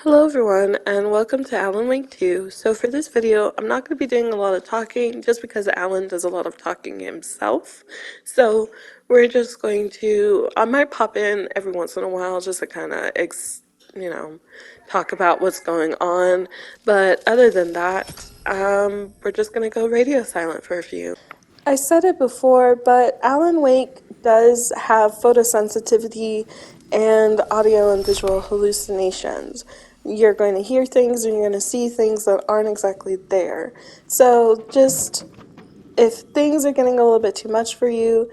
Hello everyone and welcome to Alan Wake 2. So for this video, I'm not going to be doing a lot of talking just because Alan does a lot of talking himself. So we're just going to, I might pop in every once in a while just to kind of, talk about what's going on. But other than that, we're just going to go radio silent for a few. I said it before, but Alan Wake does have photosensitivity and audio and visual hallucinations. You're going to hear things and you're going to see things that aren't exactly there. So just if things are getting a little bit too much for you,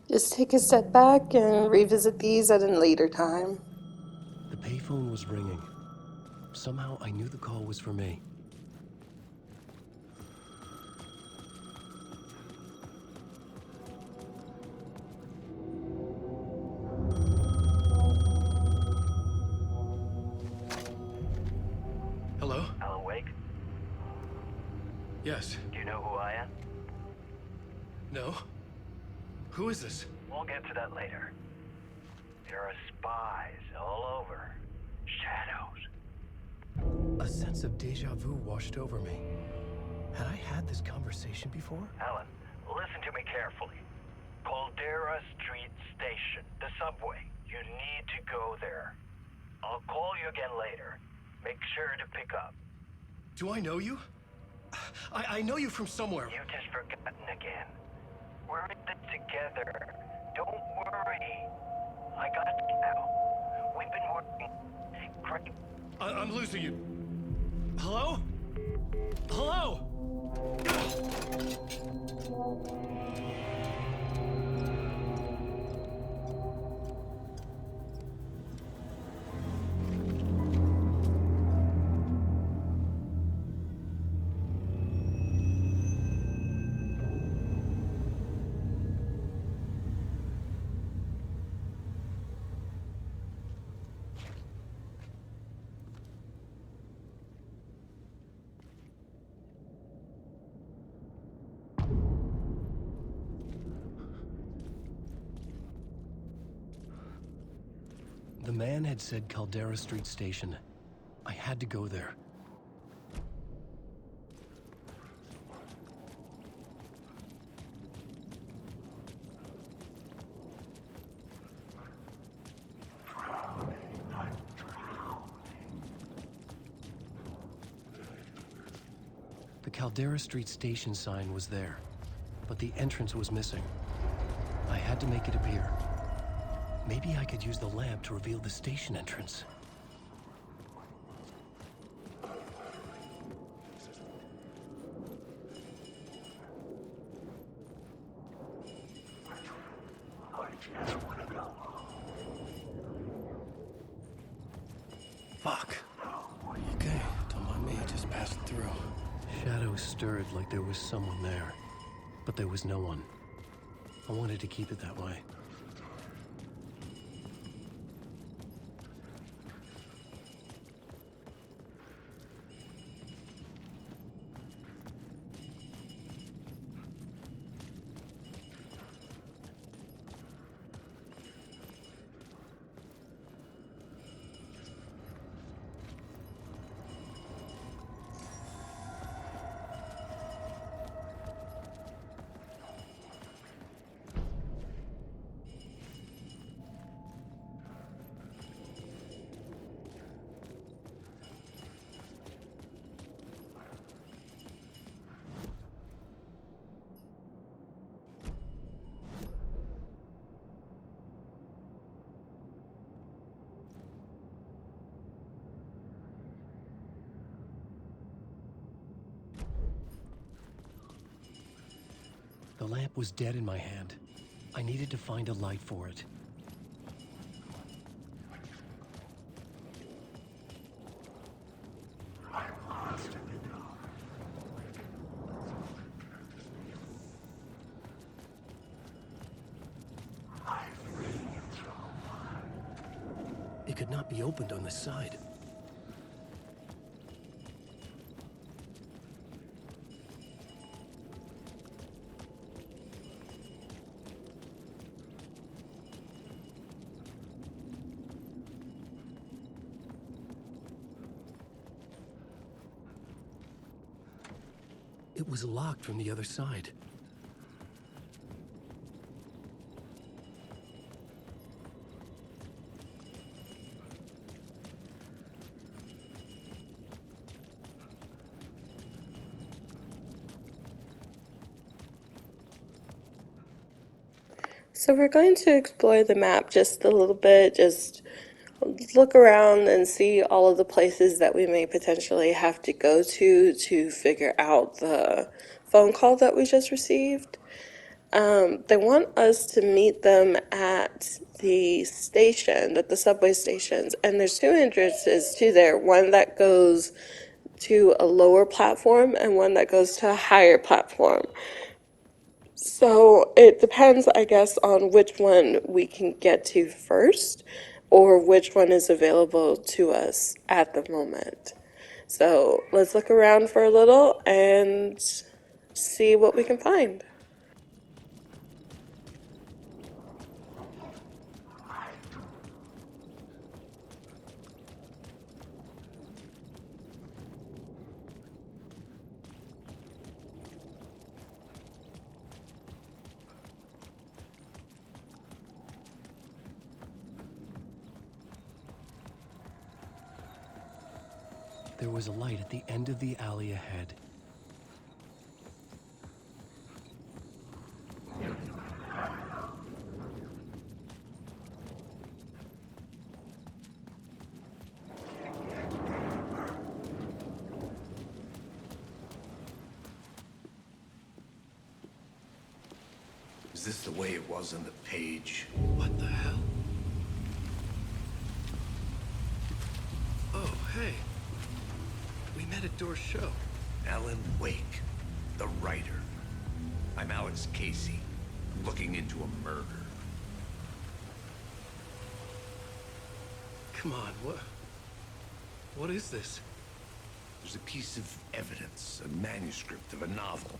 just take a step back and revisit these at a later time. The payphone was ringing. Somehow I knew the call was for me. Hello? Alan Wake? Yes. Do you know who I am? No? Who is this? We'll get to that later. There are spies all over. Shadows. A sense of deja vu washed over me. Had I had this conversation before? Alan, listen to me carefully. Caldera Street Station, the subway. You need to go there. I'll call you again later. Make sure to pick up. Do I know you? I know you from somewhere. You've just forgotten again. We're in this together. Don't worry. I got you now. We've been working great. I'm losing you. Hello? Hello? The man had said Caldera Street Station. I had to go there. The Caldera Street Station sign was there, but the entrance was missing. I had to make it appear. Maybe I could use the lamp to reveal the station entrance. Fuck. Okay, don't mind me, just passing through. Shadows stirred like there was someone there, but there was no one. I wanted to keep it that way. The lamp was dead in my hand. I needed to find a light for it. It could not be opened on the side. It was locked from the other side. So we're going to explore the map just a little bit, just look around and see all of the places that we may potentially have to go to figure out the phone call that we just received. They want us to meet them at the station, at the subway stations, and there's two entrances to there, one that goes to a lower platform and one that goes to a higher platform. So it depends, I guess, on which one we can get to first or which one is available to us at the moment. So let's look around for a little and see what we can find. There was a light at the end of the alley ahead. Is this the way it was on the page? What the hell? Oh, hey. We met at Door's show. Alan Wake, the writer. I'm Alex Casey, looking into a murder. Come on, what is this? There's a piece of evidence, a manuscript of a novel.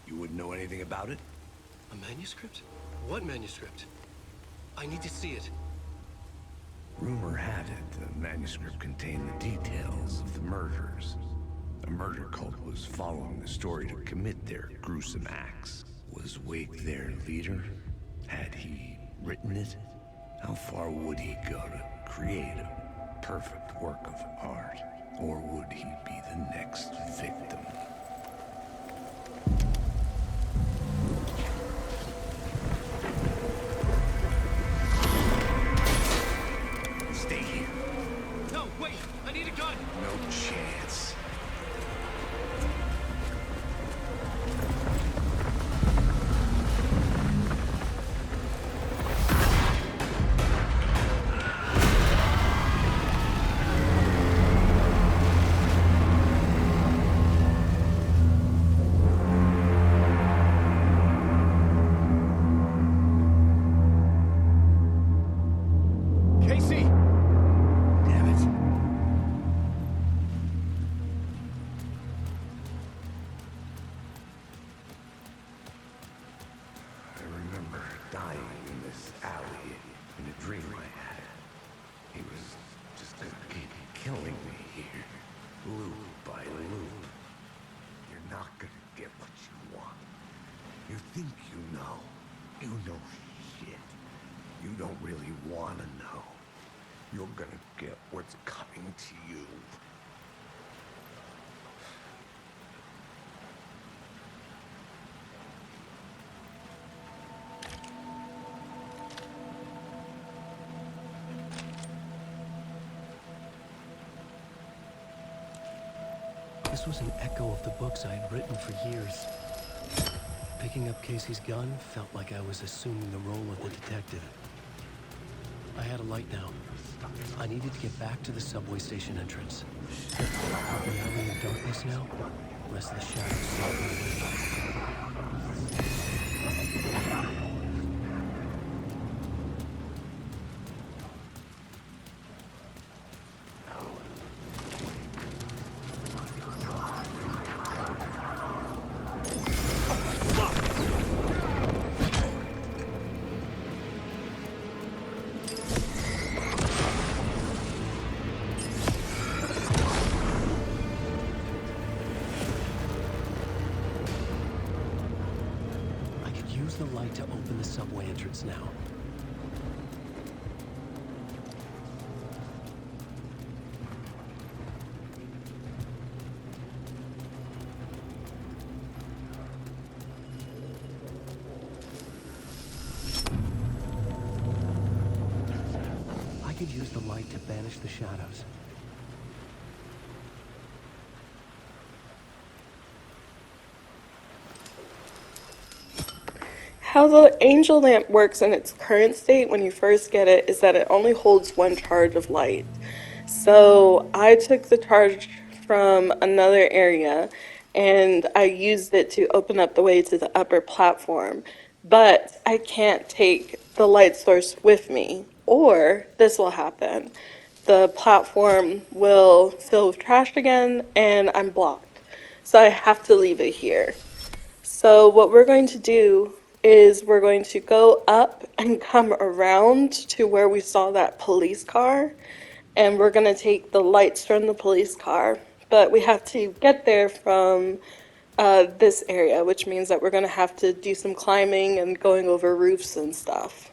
You wouldn't know anything about it? A manuscript? What manuscript? I need to see it. Rumor had it the manuscript contained the details of the murders. A murder cult was following the story to commit their gruesome acts. Was Wake their leader? Had he written it? How far would he go to create a perfect work of art? Or would he be the next victim? Stay here. No, wait! I need a gun! No chance. Casey! Damn it. I remember dying in this alley in a dream I had. He was just gonna keep killing me here, loop by loop. You're not gonna get what you want. You think you know. You know shit. You don't really wanna know. You're gonna get what's coming to you. This was an echo of the books I had written for years. Picking up Casey's gun felt like I was assuming the role of the detective. I had a light now. I needed to get back to the subway station entrance. The alley in darkness now, rest of the shadows softening away. the light to open the subway entrance now. I could use the light to banish the shadows. How the angel lamp works in its current state when you first get it is that it only holds one charge of light. So I took the charge from another area and I used it to open up the way to the upper platform. But I can't take the light source with me, or this will happen. The platform will fill with trash again and I'm blocked. So I have to leave it here. So what we're going to do is we're going to go up and come around to where we saw that police car, and we're going to take the lights from the police car. But we have to get there from this area, which means that we're going to have to do some climbing and going over roofs and stuff.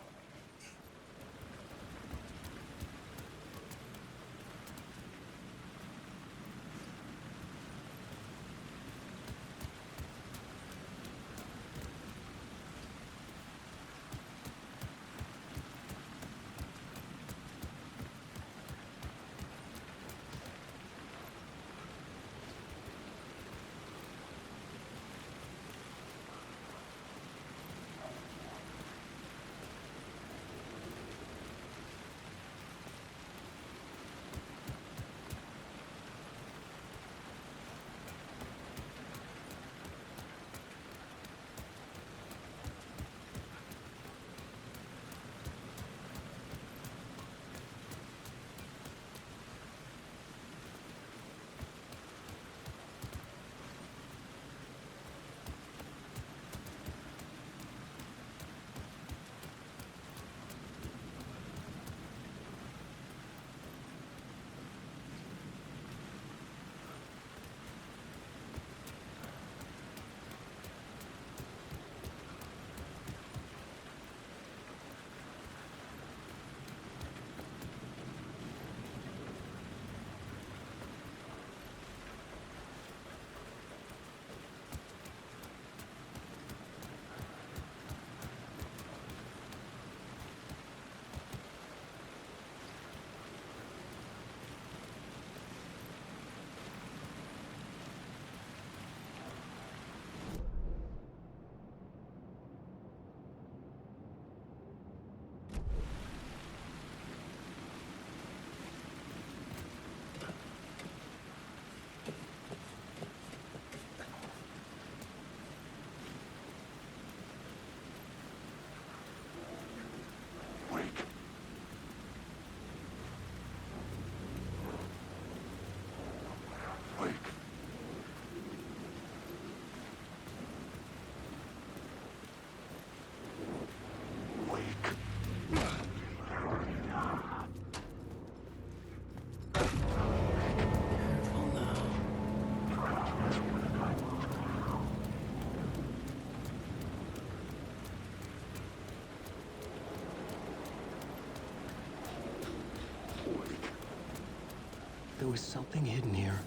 There was something hidden here.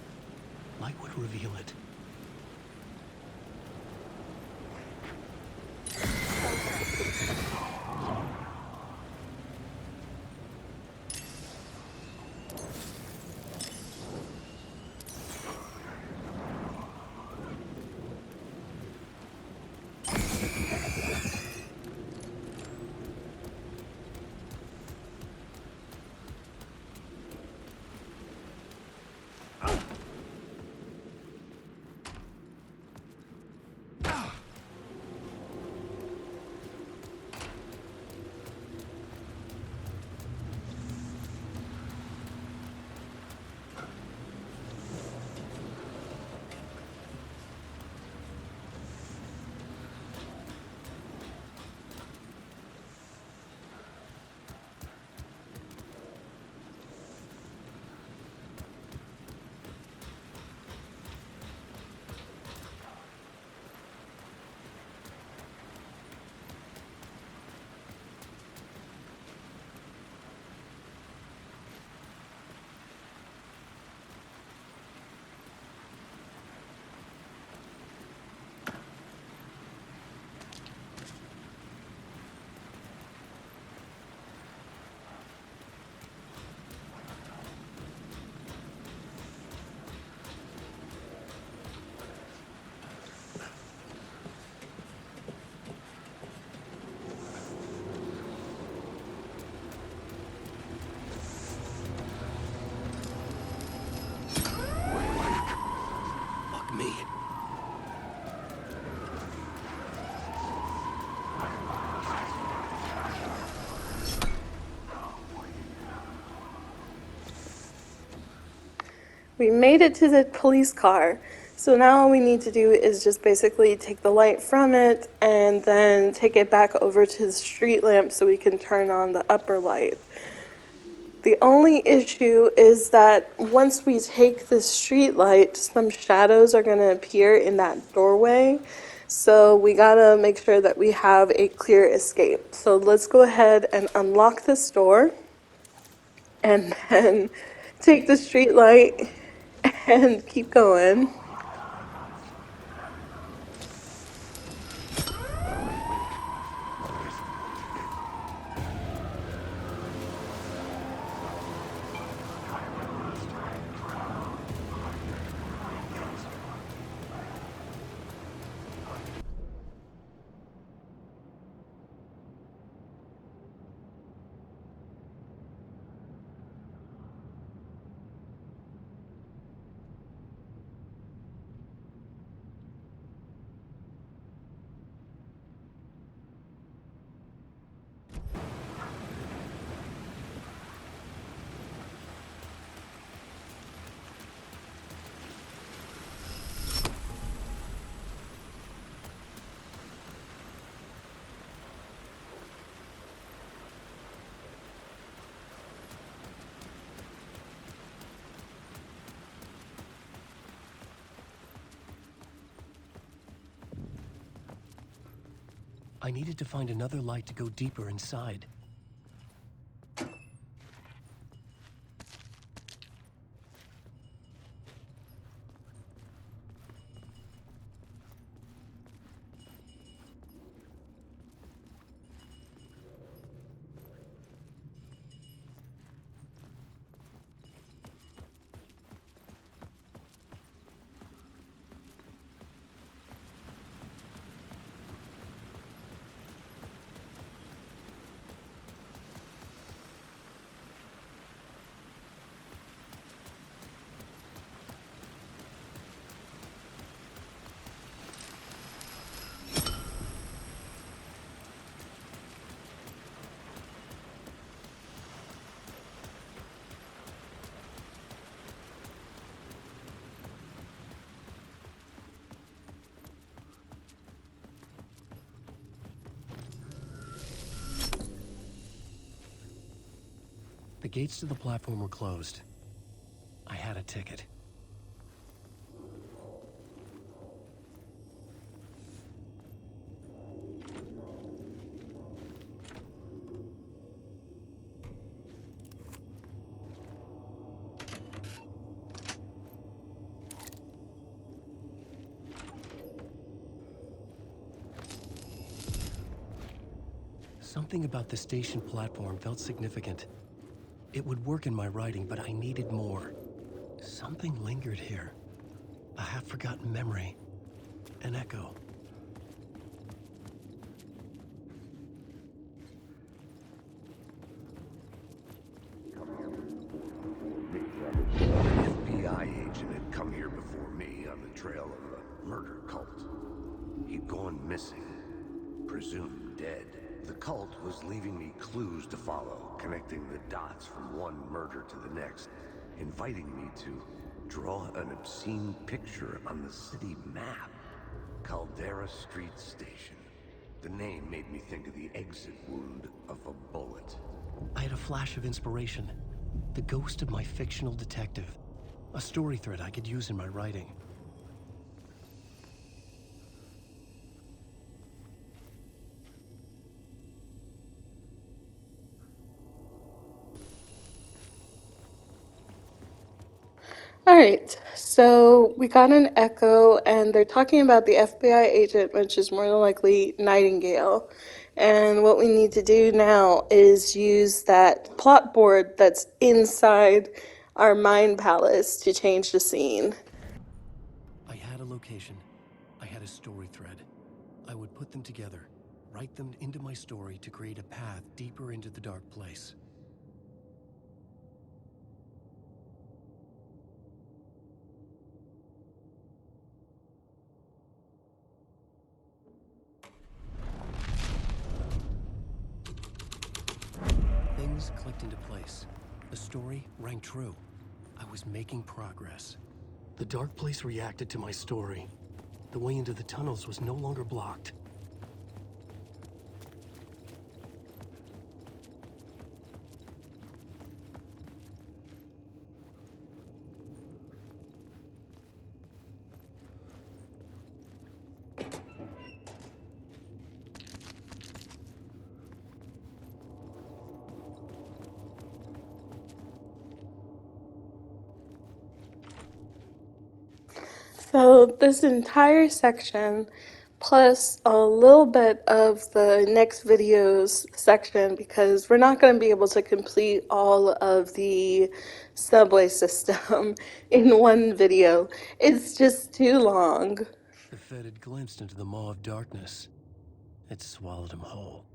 Light would reveal it. We made it to the police car. So now all we need to do is just basically take the light from it and then take it back over to the street lamp so we can turn on the upper light. The only issue is that once we take the street light, some shadows are going to appear in that doorway. So we gotta make sure that we have a clear escape. So let's go ahead and unlock this door and then take the street light and keep going. I needed to find another light to go deeper inside. The gates to the platform were closed. I had a ticket. Something about the station platform felt significant. It would work in my writing, but I needed more. Something lingered here. A half-forgotten memory. An echo. An FBI agent had come here before me on the trail of a murder cult. He'd gone missing, presumed dead. The cult was leaving me clues to follow, connecting the dots from one murder to the next, inviting me to draw an obscene picture on the city map. Caldera Street Station. The name made me think of the exit wound of a bullet. I had a flash of inspiration. The ghost of my fictional detective. A story thread I could use in my writing. Alright, so we got an echo, and they're talking about the FBI agent, which is more than likely Nightingale. And what we need to do now is use that plot board that's inside our mind palace to change the scene. I had a location. I had a story thread. I would put them together, write them into my story to create a path deeper into the dark place. Things clicked into place. The story rang true. I was making progress. The dark place reacted to my story. The way into the tunnels was no longer blocked. So this entire section, plus a little bit of the next video's section, because we're not going to be able to complete all of the subway system in one video. It's just too long. The Fed had glimpsed into the maw of darkness. It swallowed him whole.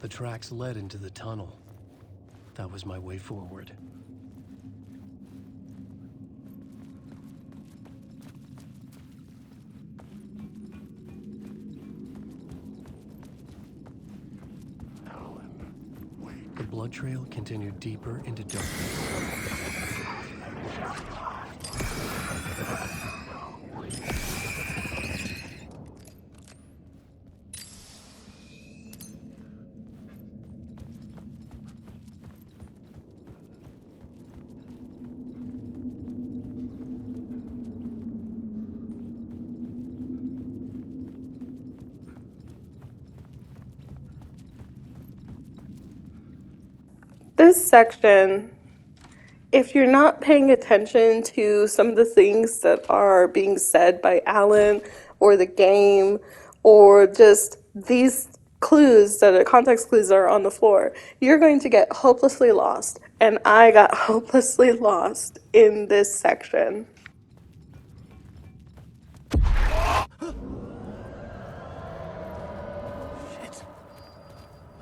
The tracks led into the tunnel. That was my way forward. The blood trail continued deeper into darkness. This section, if you're not paying attention to some of the things that are being said by Alan or the game or just these clues that are context clues that are on the floor, you're going to get hopelessly lost. And I got hopelessly lost in this section. Shit.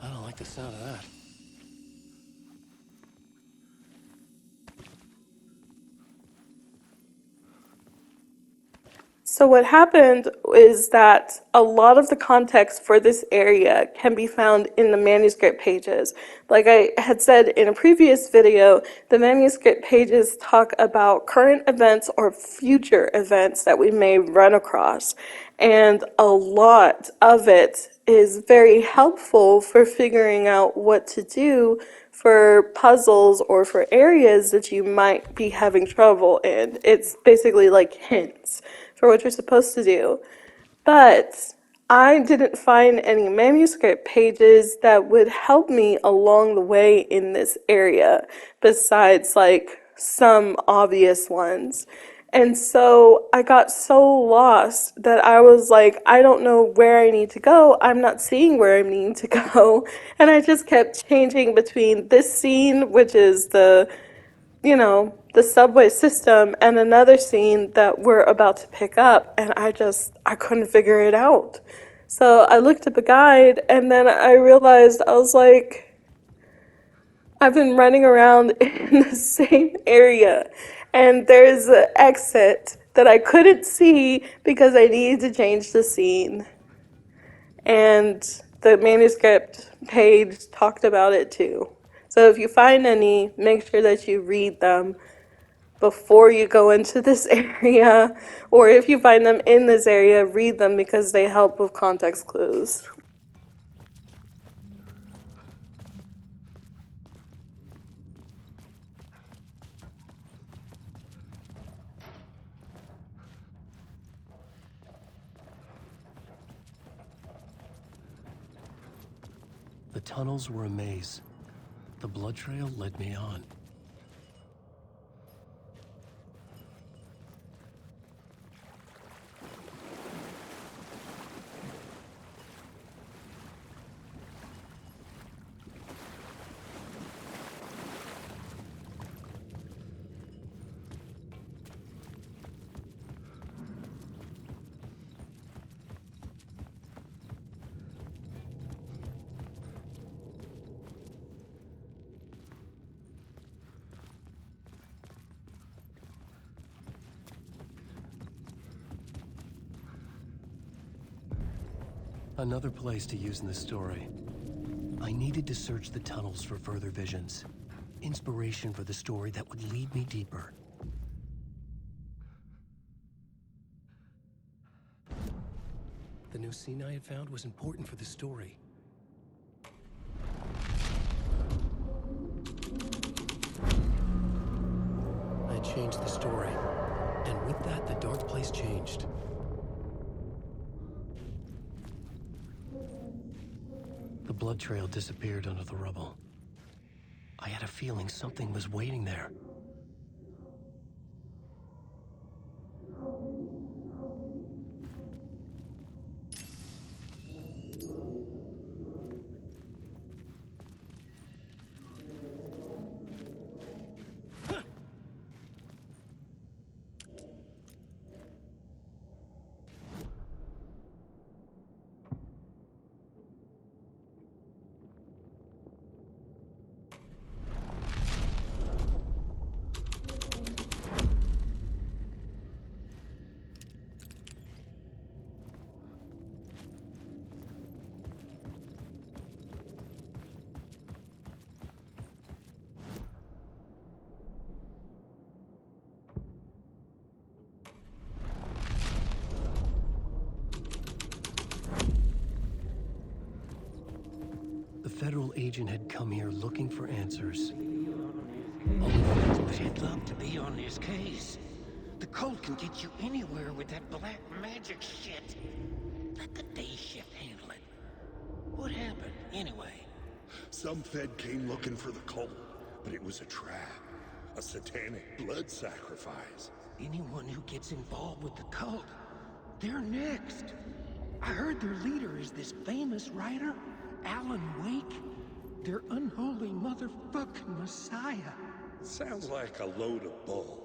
I don't like the sound of that. So what happened is that a lot of the context for this area can be found in the manuscript pages. Like I had said in a previous video, the manuscript pages talk about current events or future events that we may run across. And a lot of it is very helpful for figuring out what to do for puzzles or for areas that you might be having trouble in. It's basically like hints for what you're supposed to do. But I didn't find any manuscript pages that would help me along the way in this area, besides like some obvious ones. And so I got so lost that I was like, I don't know where I need to go. I'm not seeing where I need to go. And I just kept changing between this scene, which is the subway system, and another scene that we're about to pick up, and I couldn't figure it out. So I looked up a guide, and then I realized, I was like, I've been running around in the same area, and there's an exit that I couldn't see because I needed to change the scene. And the manuscript page talked about it too. So if you find any, make sure that you read them before you go into this area, or if you find them in this area, read them because they help with context clues. The tunnels were a maze. The blood trail led me on. Another place to use in the story. I needed to search the tunnels for further visions. Inspiration for the story that would lead me deeper. The new scene I had found was important for the story. I had changed the story, and with that, the dark place changed. The blood trail disappeared under the rubble. I had a feeling something was waiting there. The federal agent had come here looking for answers. Oh, but I'd love to be on this case. The cult can get you anywhere with that black magic shit. Let the day shift handle it. What happened, anyway? Some Fed came looking for the cult, but it was a trap. A satanic blood sacrifice. Anyone who gets involved with the cult, they're next. I heard their leader is this famous writer, Alan Wake. Their unholy motherfucking messiah. Sounds like a load of bull.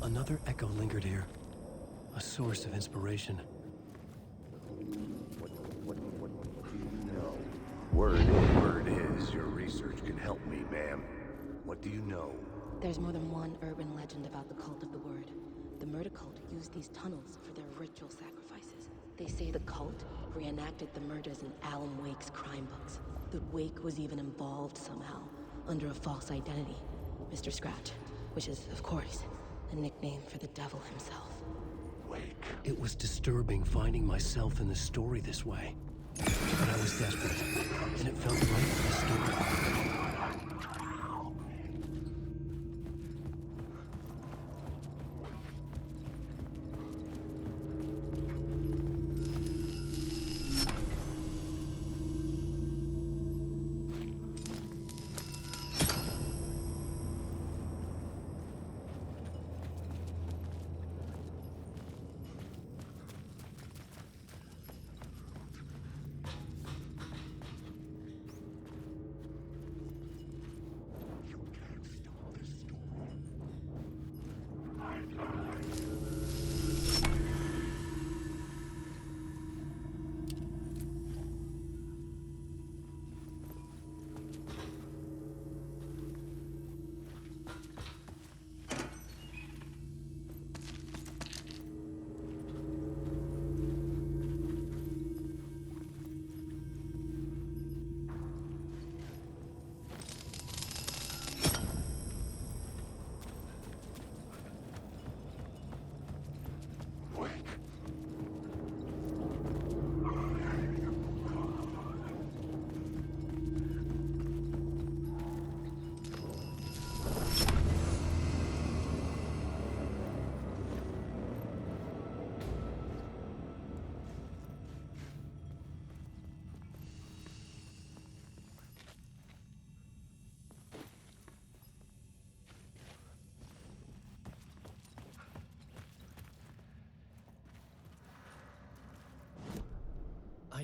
Another echo lingered here. A source of inspiration. What do you know? Word is your research can help me, ma'am. What do you know? There's more than one urban legend about the cult of the Word. The murder cult used these tunnels for their ritual sacrifices. They say the cult reenacted the murders in Alan Wake's crime books. That Wake was even involved somehow, under a false identity. Mr. Scratch, which is, of course, a nickname for the devil himself. Wake. It was disturbing finding myself in the story this way. But I was desperate, and it felt right for the story.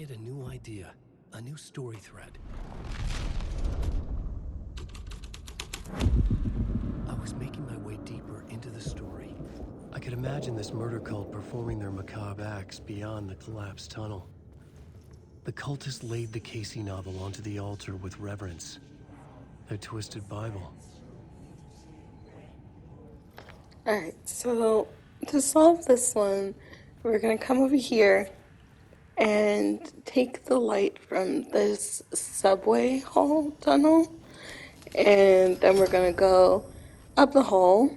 had a new idea, a new story thread. I was making my way deeper into the story. I could imagine this murder cult performing their macabre acts beyond the collapsed tunnel. The cultists laid the Casey novel onto the altar with reverence. Their twisted Bible. Alright, so to solve this one, we're gonna come over here and take the light from this subway hall tunnel, and then we're gonna go up the hall,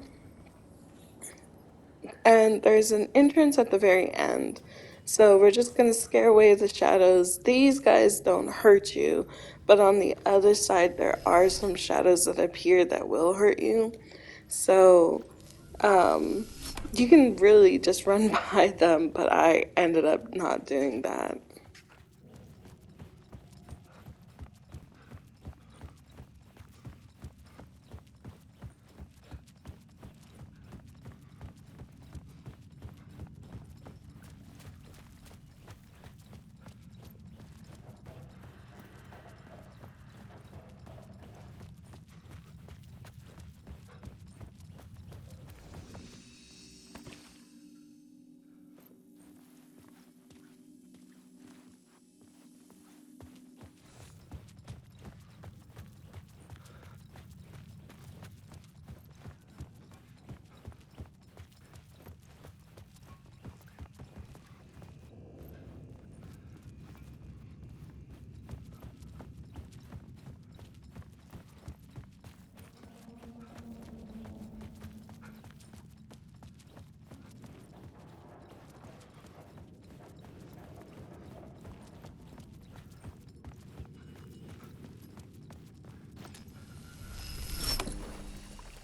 and there's an entrance at the very end. So we're just gonna scare away the shadows. These guys don't hurt you, but on the other side there are some shadows that appear that will hurt you. So you can really just run by them, but I ended up not doing that.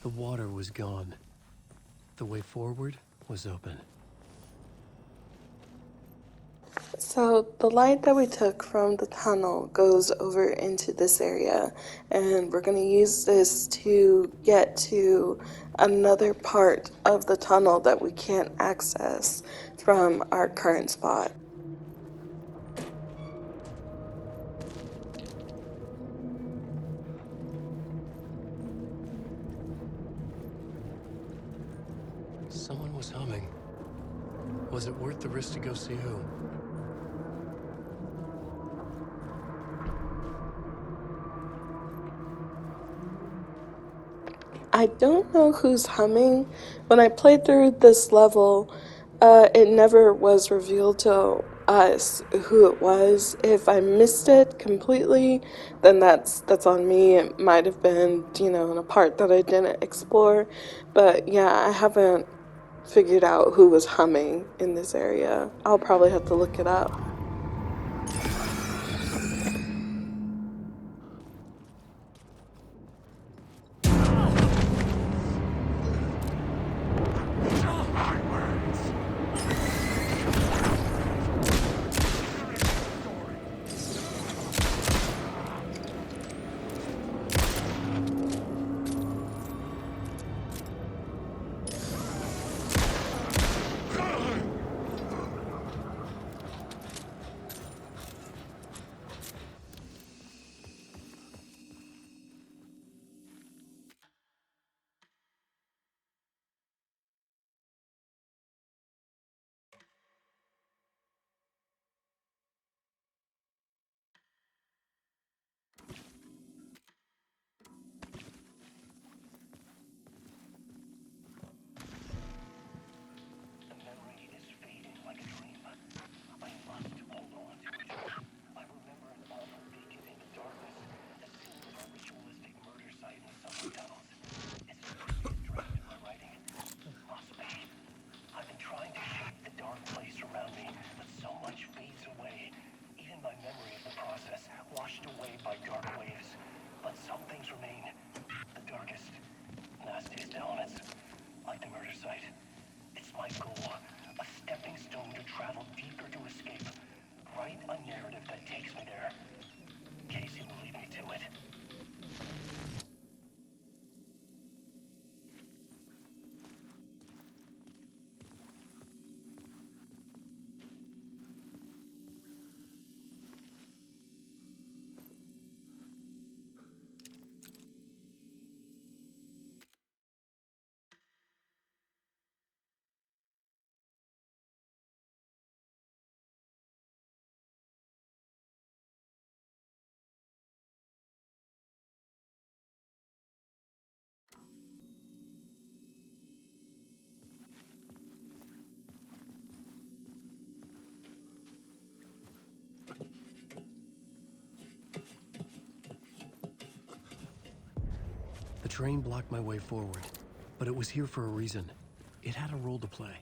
The water was gone. The way forward was open. So the light that we took from the tunnel goes over into this area, and we're going to use this to get to another part of the tunnel that we can't access from our current spot. Someone was humming. Was it worth the risk to go see who? I don't know who's humming. When I played through this level, it never was revealed to us who it was. If I missed it completely, then that's on me. It might have been, in a part that I didn't explore. But yeah, I haven't figured out who was humming in this area. I'll probably have to look it up. train blocked my way forward, but it was here for a reason. It had a role to play.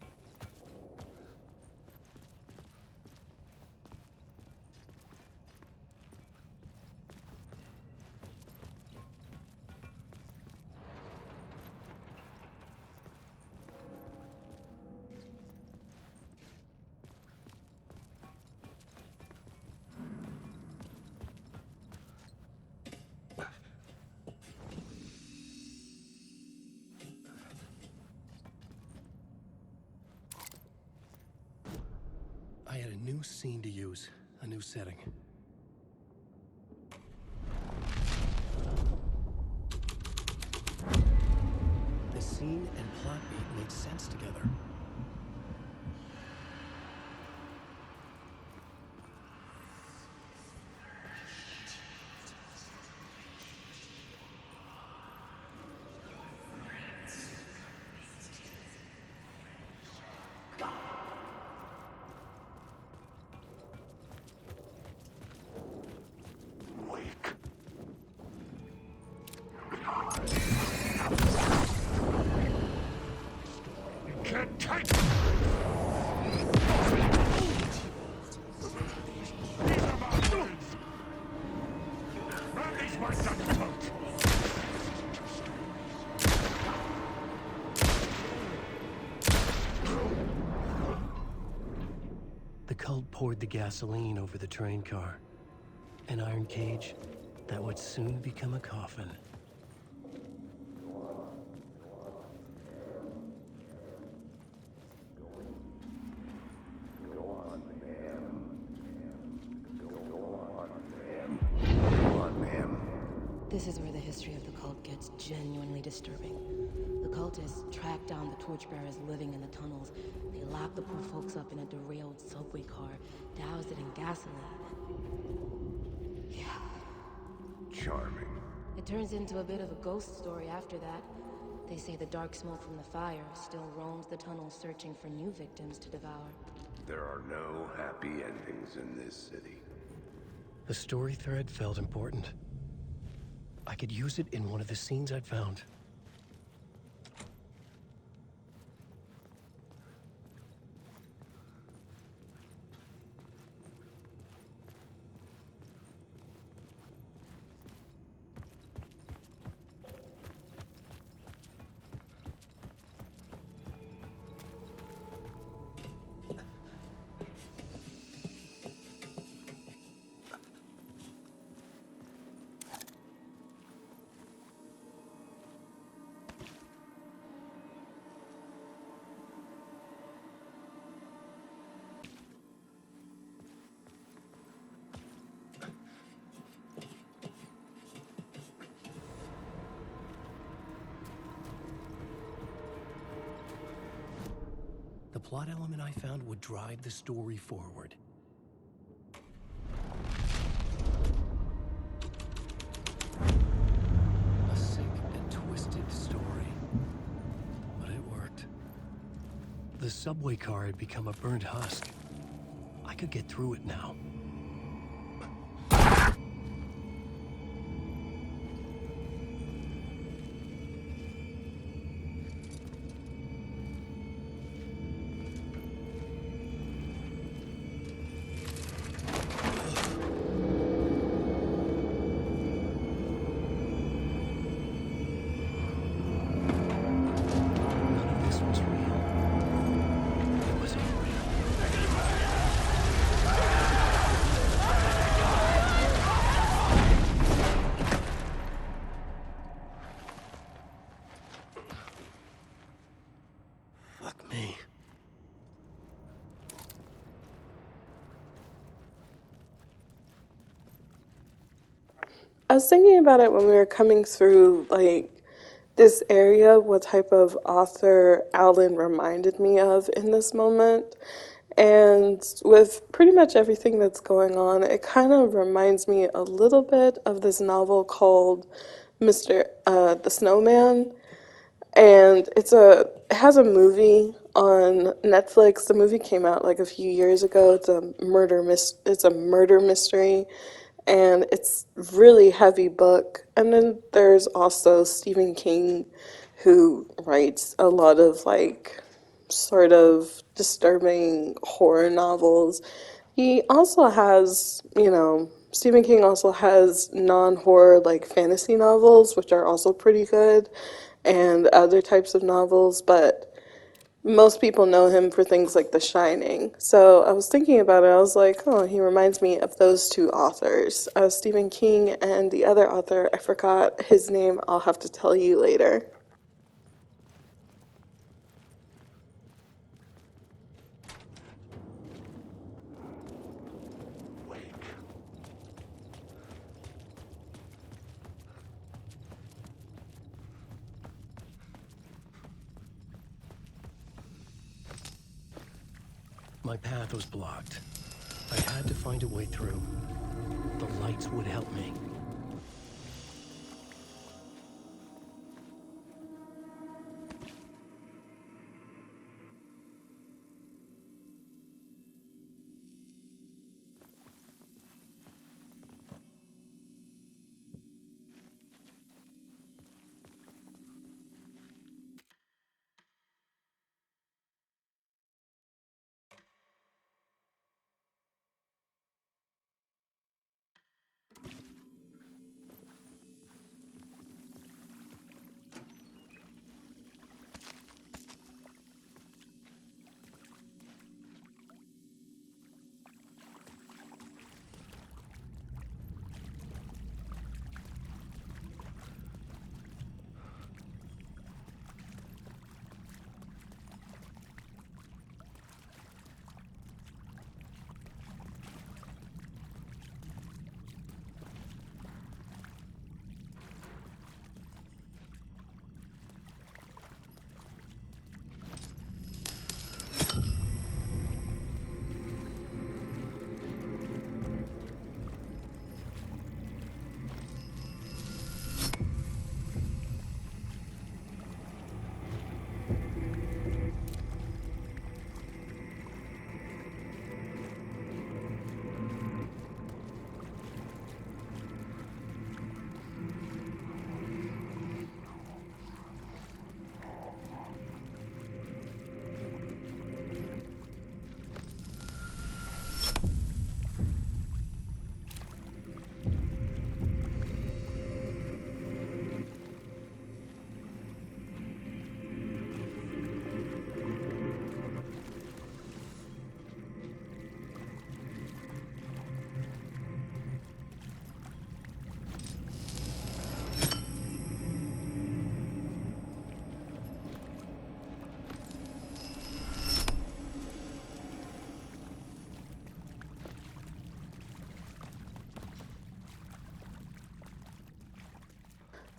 I had a new scene to use, a new setting. The scene and plot beat made sense together. Can't take it! These are my friends! Randy's my Dutch coat! The cult poured the gasoline over the train car. An iron cage that would soon become a coffin. This is where the history of the cult gets genuinely disturbing. The cultists tracked down the torchbearers living in the tunnels. They locked the poor folks up in a derailed subway car, doused it in gasoline. Yeah. Charming. It turns into a bit of a ghost story after that. They say the dark smoke from the fire still roams the tunnels searching for new victims to devour. There are no happy endings in this city. The story thread felt important. I could use it in one of the scenes I'd found. The plot element I found would drive the story forward. A sick and twisted story. But it worked. The subway car had become a burnt husk. I could get through it now. I was thinking about it when we were coming through, like, this area, what type of author Alan reminded me of in this moment. And with pretty much everything that's going on, it kind of reminds me a little bit of this novel called The Snowman. And it has a movie on Netflix. The movie came out like a few years ago. It's a murder mystery, and it's really heavy book. And then there's also Stephen King, who writes a lot of like sort of disturbing horror novels. He also has, Stephen King also has non-horror like fantasy novels, which are also pretty good, and other types of novels, but most people know him for things like The Shining. So I was thinking about it. I was like, oh, he reminds me of those two authors, Stephen King and the other author. I forgot his name. I'll have to tell you later. My path was blocked. I had to find a way through. The lights would help me.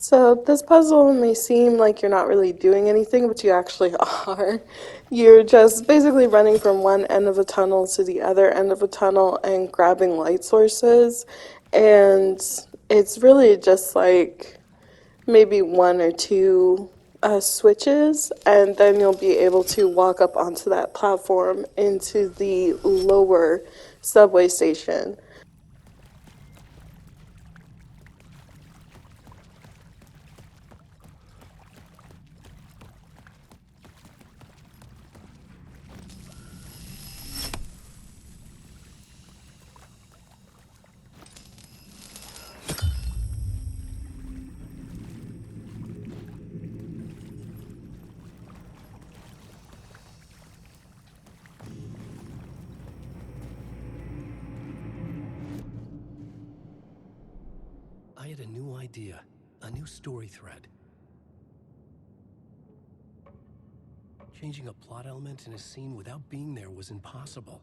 So this puzzle may seem like you're not really doing anything, but you actually are. You're just basically running from one end of a tunnel to the other end of a tunnel and grabbing light sources. And it's really just like maybe one or two switches, and then you'll be able to walk up onto that platform into the lower subway station. I had a new idea, a new story thread. Changing a plot element in a scene without being there was impossible.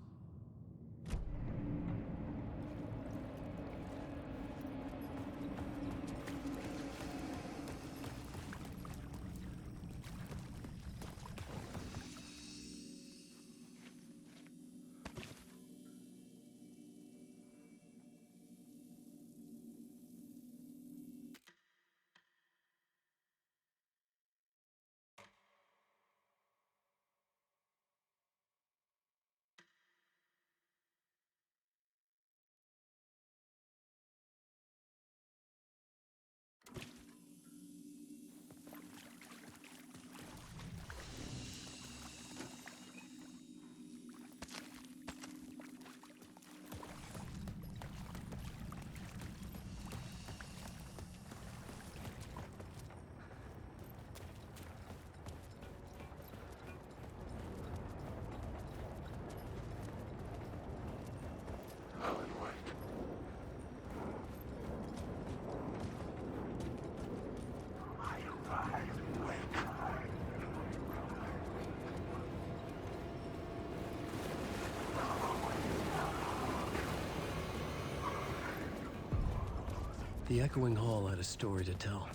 The echoing hall had a story to tell.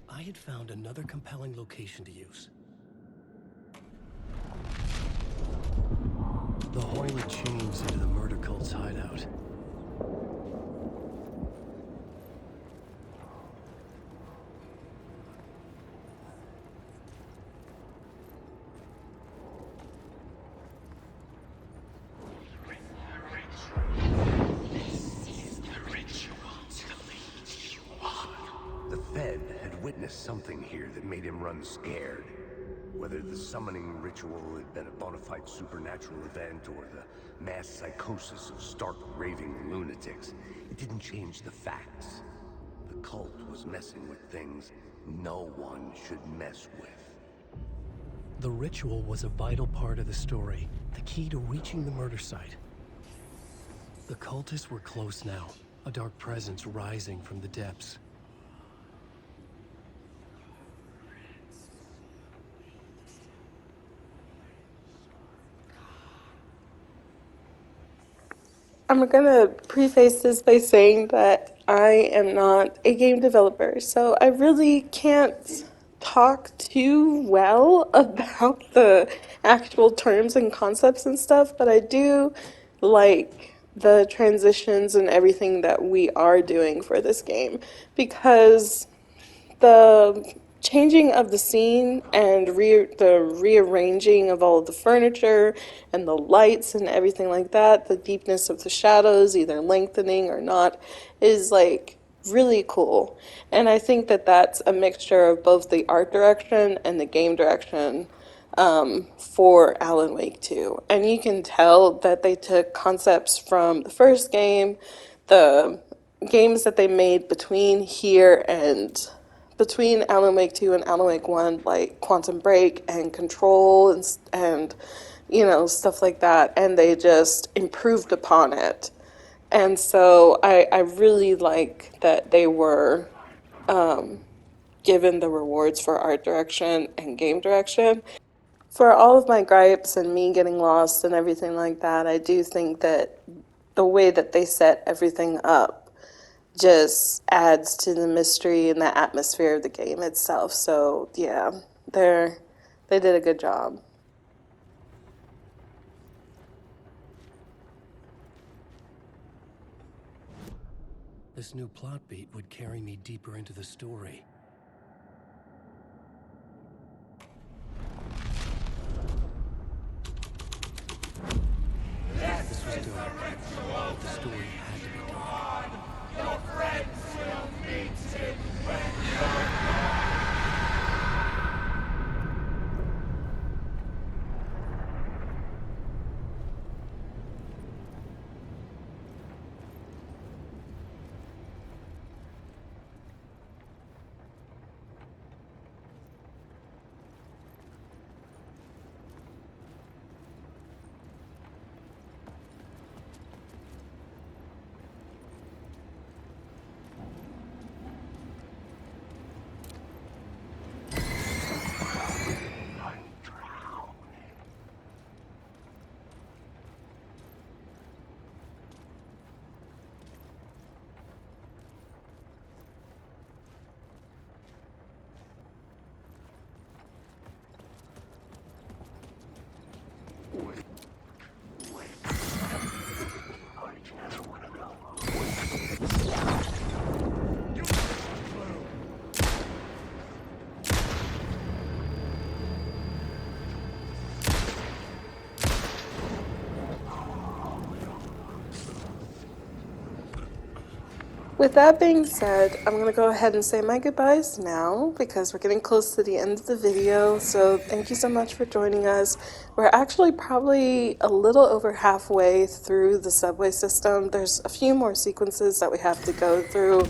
I had found another compelling location to use. The hall had changed into the murder cult's hideout. The Fed had witnessed something here that made him run scared. Whether the summoning ritual had been a bona fide supernatural event or the mass psychosis of stark raving lunatics, it didn't change the facts. The cult was messing with things no one should mess with. The ritual was a vital part of the story, the key to reaching the murder site. The cultists were close now, a dark presence rising from the depths. I'm gonna preface this by saying that I am not a game developer, so I really can't talk too well about the actual terms and concepts and stuff, but I do like the transitions and everything that we are doing for this game because the changing of the scene and the rearranging of all of the furniture and the lights and everything like that, the deepness of the shadows, either lengthening or not, is like really cool. And I think that that's a mixture of both the art direction and the game direction for Alan Wake 2. And you can tell that they took concepts from the first game, the games that they made between Alan Wake 2 and Alan Wake 1, like Quantum Break and Control and you know, stuff like that, and they just improved upon it. And so I really like that they were given the rewards for art direction and game direction. For all of my gripes and me getting lost and everything like that, I do think that the way that they set everything up just adds to the mystery and the atmosphere of the game itself. So yeah, they did a good job. This new plot beat would carry me deeper into the story. This was dark, but the story had to be dark. With that being said, I'm going to go ahead and say my goodbyes now because we're getting close to the end of the video. So thank you so much for joining us. We're actually probably a little over halfway through the subway system. There's a few more sequences that we have to go through,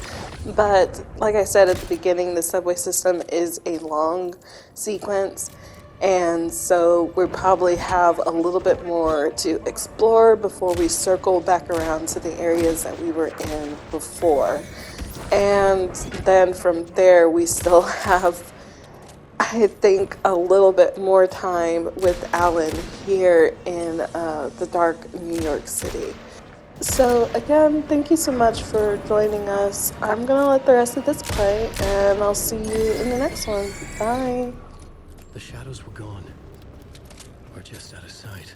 but like I said at the beginning, the subway system is a long sequence. And so we probably have a little bit more to explore before we circle back around to the areas that we were in before. And then from there, we still have I think, a little bit more time with Alan here in the dark New York City. So again, thank you so much for joining us. I'm gonna let the rest of this play, and I'll see you in the next one. Bye. The shadows were gone, or just out of sight.